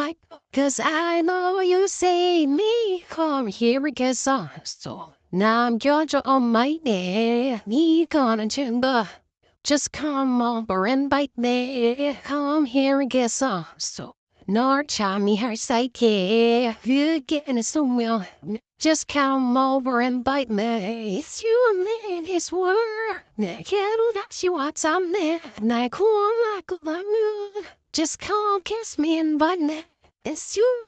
my, cause I know you say me. Come here and get some. So now I'm Georgia on my knee. Me gonna chimba. Just come over and bite me. Come here and get some. So nor chami her psyche. You getting some will. Just come over and bite me. It's you and me, his word. Quiero that you want something. Just come kiss me and bite me. It's you.